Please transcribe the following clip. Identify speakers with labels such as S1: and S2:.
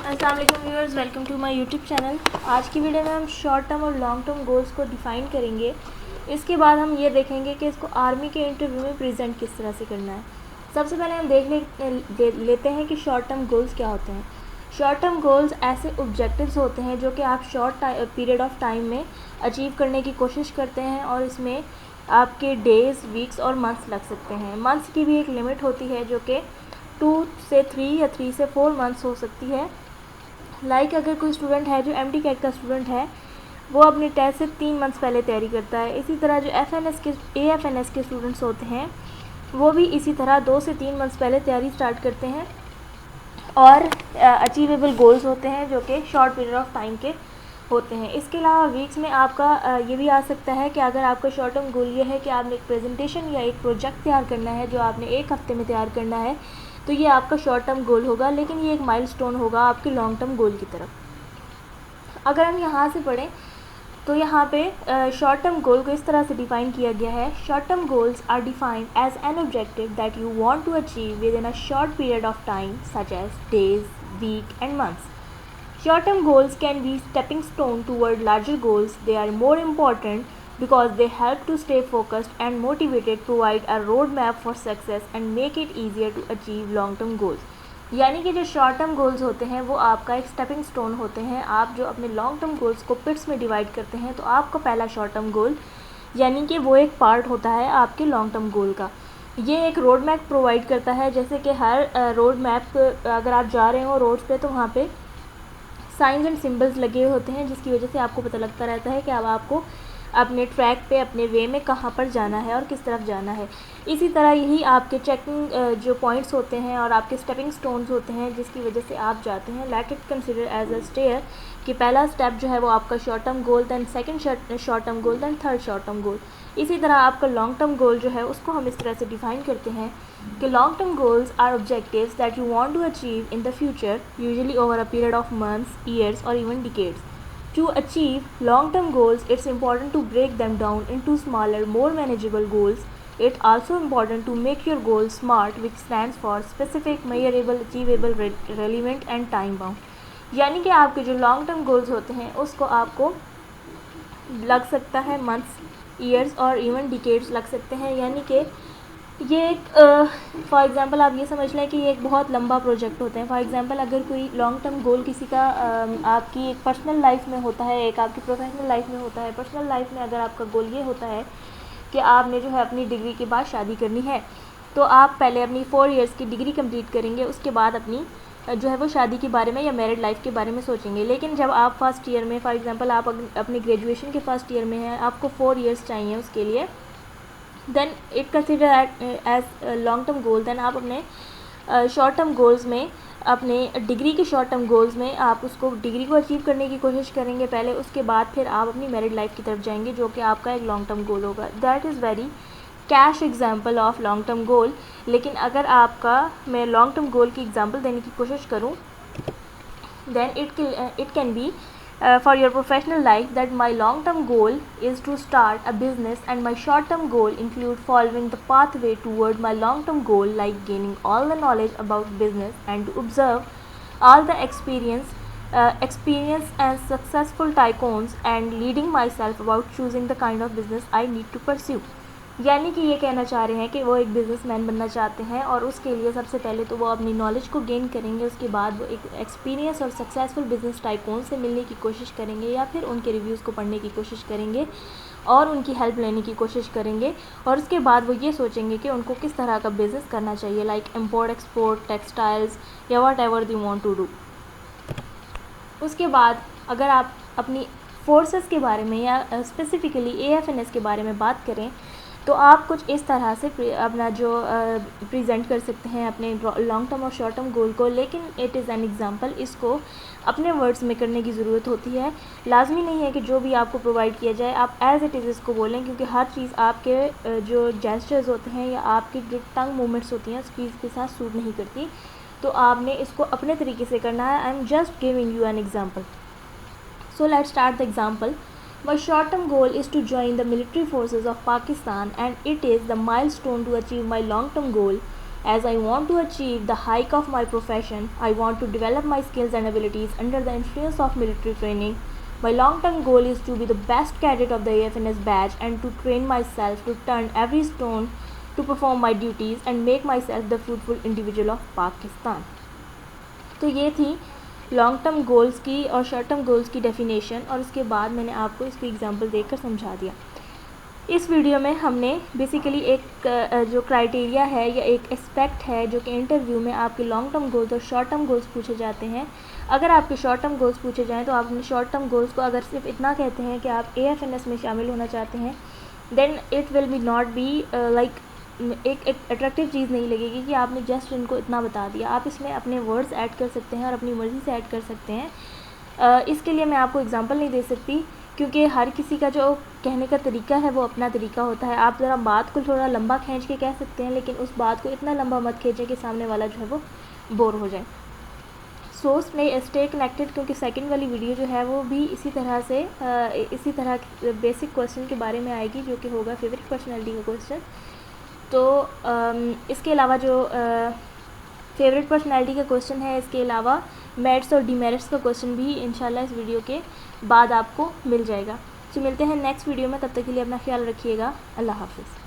S1: अस्सलाम वालेकुम viewers, welcome to my YouTube channel. आज की वीडियो में हम शॉर्ट टर्म और लॉन्ग टर्म गोल्स को डिफ़ाइन करेंगे। इसके बाद हम ये देखेंगे कि इसको आर्मी के इंटरव्यू में प्रेजेंट किस तरह से करना है। सबसे पहले हम लेते हैं कि शॉर्ट टर्म गोल्स क्या होते हैं। शॉर्ट टर्म गोल्स ऐसे ऑब्जेक्टिव्स होते हैं जो कि आप शॉर्ट पीरियड ऑफ टाइम में अचीव करने की कोशिश करते हैं और इसमें आपके डेज़, वीक्स और मंथ्स लग सकते हैं। मंथ्स की भी एक लिमिट होती है जो कि 2 से 3 या 3 से 4 मंथ्स हो सकती है। अगर कोई स्टूडेंट है जो एमटी कैट का स्टूडेंट है, वो अपने टेस्ट से 3 मंथ्स पहले तैयारी करता है। इसी तरह जो एएफएनएस के स्टूडेंट्स होते हैं, वो भी इसी तरह 2 से 3 मंथ्स पहले तैयारी स्टार्ट करते हैं और अचीवेबल गोल्स होते हैं जो कि शॉर्ट पीरियड ऑफ टाइम के होते हैं। इसके अलावा वीक्स में आपका ये भी आ सकता है कि अगर आपका शॉर्ट टर्म गोल ये है कि आपने एक प्रेजेंटेशन या एक प्रोजेक्ट तैयार करना है जो आपने 1 हफ्ते में तैयार करना है, तो ये आपका शॉर्ट टर्म गोल होगा, लेकिन ये एक माइलस्टोन होगा आपके लॉन्ग टर्म गोल की तरफ। अगर हम यहाँ से पढ़ें तो यहाँ पे शॉर्ट टर्म गोल को इस तरह से डिफ़ाइन किया गया है। Short term goals are defined as an objective that you want to achieve within a short period of time such as days, week and months. Short term goals can be stepping stone toward larger goals. They are more important because they help to stay focused and motivated, provide a roadmap for success and make it easier to achieve long term goals. यानी कि जो short term goals होते हैं वो आपका एक stepping stone होते हैं। आप जो अपने लॉन्ग टर्म गोल्स को पिट्स में डिवाइड करते हैं, तो आपका पहला शॉर्ट टर्म गोल यानी कि वो एक पार्ट होता है आपके लॉन्ग टर्म गोल का। ये एक रोड मैप प्रोवाइड करता है, जैसे कि हर रोड मैप अगर आप जा रहे हो रोड्स पे तो वहाँ पे साइंस एंड सिंबल्स लगे होते हैं, जिसकी वजह से आपको पता लगता रहता है कि अब आपको अपने ट्रैक पे, अपने वे में कहाँ पर जाना है और किस तरफ जाना है। इसी तरह यही आपके चेकिंग जो पॉइंट्स होते हैं और आपके स्टेपिंग स्टोन्स होते हैं जिसकी वजह से आप जाते हैं। Let it consider as a stair कि पहला स्टेप जो है वो आपका short term goal, then second short term goal, then third short term goal. इसी तरह आपका लॉन्ग टर्म गोल जो है उसको हम इस तरह से डिफ़ाइन करते हैं कि long term goals or objectives that you want to achieve in the future, usually over a period of months, years और even decades. To achieve long-term goals, it's important to break them down into smaller, more manageable goals. It's also important to make your goals SMART, which stands for specific, measurable, achievable, relevant and time bound. यानी कि आपके जो long term goals होते हैं उसको आपको लग सकता है मंथ्स, ईयर्स और इवन डिकेड्स लग सकते हैं। यानी कि ये एक फॉर एग्ज़ाम्पल आप ये समझ लें कि ये एक बहुत लंबा प्रोजेक्ट होते हैं। फॉर एग्ज़ाम्पल अगर कोई लॉन्ग टर्म गोल किसी का आपकी एक पर्सनल लाइफ में होता है, एक आपकी प्रोफेशनल लाइफ में होता है। पर्सनल लाइफ में अगर आपका गोल ये होता है कि आपने जो है अपनी डिग्री के बाद शादी करनी है, तो आप पहले अपनी 4 इयर्स की डिग्री कंप्लीट करेंगे, उसके बाद अपनी जो है वो शादी के बारे में या मैरिड लाइफ के बारे में सोचेंगे। लेकिन जब आप फर्स्ट ईयर में, फॉर एग्ज़ाम्पल आप अपनी ग्रेजुएशन के फर्स्ट ईयर में हैं, आपको 4 इयर्स चाहिए उसके लिए, then it consider as long term goal. Then आप अपने शॉर्ट टर्म गोल्स में, अपने डिग्री के शॉर्ट टर्म गोल्स में आप उसको डिग्री को अचीव करने की कोशिश करेंगे पहले, उसके बाद फिर आप अपनी मैरिड लाइफ की तरफ जाएंगे जो कि आपका एक लॉन्ग टर्म गोल होगा। That is very cash example of long term गोल। लेकिन अगर मैं लॉन्ग टर्म गोल की एग्जाम्पल देने की कोशिश करूँ, then it can be for your professional life that my long term goal is to start a business and my short term goal include following the pathway toward my long term goal, like gaining all the knowledge about business and to observe all the experience and successful tycoons and leading myself about choosing the kind of business I need to pursue। यानी कि ये कहना चाह रहे हैं कि वो एक बिज़नेसमैन बनना चाहते हैं और उसके लिए सबसे पहले तो वो अपनी नॉलेज को गेन करेंगे, उसके बाद वो एक एक्सपीरियंस और सक्सेसफुल बिज़नेस टाइकून से मिलने की कोशिश करेंगे या फिर उनके रिव्यूज़ को पढ़ने की कोशिश करेंगे और उनकी हेल्प लेने की कोशिश करेंगे। और उसके बाद वो ये सोचेंगे कि उनको किस तरह का बिज़नेस करना चाहिए, लाइक इम्पोर्ट एक्सपोर्ट, टेक्सटाइल्स या whatever they want to do. उसके बाद अगर आप अपनी फोर्सेस के बारे में या स्पेसिफ़िकली एएफएनएस के बारे में बात करें, तो आप कुछ इस तरह से अपना जो प्रेजेंट कर सकते हैं अपने लॉन्ग टर्म और शॉर्ट टर्म गोल को। लेकिन इट इज़ एन एग्जांपल, इसको अपने वर्ड्स में करने की ज़रूरत होती है। लाजमी नहीं है कि जो भी आपको प्रोवाइड किया जाए आप एज़ इट इज़ इसको बोलें, क्योंकि हर चीज़ आपके जो जेस्चर्स होते हैं या आपकी जो टंग मूवमेंट्स होती हैं उस चीज़ के साथ सूट नहीं करती। तो आपने इसको अपने तरीके से करना है। I am just giving you an example. So let's start the example. My short-term goal is to join the military forces of Pakistan and it is the milestone to achieve my long-term goal. As I want to achieve the hike of my profession, I want to develop my skills and abilities under the influence of military training. My long-term goal is to be the best cadet of the AFNS batch and to train myself to turn every stone to perform my duties and make myself the fruitful individual of Pakistan. तो ये थी long term goals की और short term goals की definition, और उसके बाद मैंने आपको इसको एग्जांपल देकर समझा दिया। इस वीडियो में हमने बेसिकली एक जो क्राइटेरिया है या एक एस्पेक्ट है जो कि इंटरव्यू में आपके लॉन्ग टर्म गोल्स और शॉर्ट टर्म गोल्स पूछे जाते हैं। अगर आपके शॉर्ट टर्म गोल्स पूछे जाएँ तो आप अपने शॉर्ट टर्म गोल्स को अगर सिर्फ इतना कहते हैं कि आप AFNS में शामिल होना चाहते हैं, then it will be not be like एक अट्रैक्टिव चीज़ नहीं लगेगी कि आपने जस्ट उनको इतना बता दिया। आप इसमें अपने वर्ड्स ऐड कर सकते हैं और अपनी मर्ज़ी से ऐड कर सकते हैं। इसके लिए मैं आपको एग्जांपल नहीं दे सकती क्योंकि हर किसी का जो कहने का तरीका है वो अपना तरीका होता है। आप ज़रा बात को थोड़ा लंबा खींच के कह सकते हैं, लेकिन उस बात को इतना लंबा मत खींचें कि सामने वाला जो है वो बोर हो जाए। सो स्टे कनेक्टेड, क्योंकि सेकंड वाली वीडियो जो है वो भी इसी तरह बेसिक क्वेश्चन के बारे में आएगी, जो कि होगा फेवरेट पर्सनैलिटी का क्वेश्चन। तो इसके अलावा जो फेवरेट पर्सनैलिटी का क्वेश्चन है, इसके अलावा मेरिट्स और डीमेरिट्स का क्वेश्चन भी इंशाल्लाह इस वीडियो के बाद आपको मिल जाएगा। तो मिलते हैं नेक्स्ट वीडियो में, तब तक के लिए अपना ख्याल रखिएगा। अल्लाह हाफ़िज़।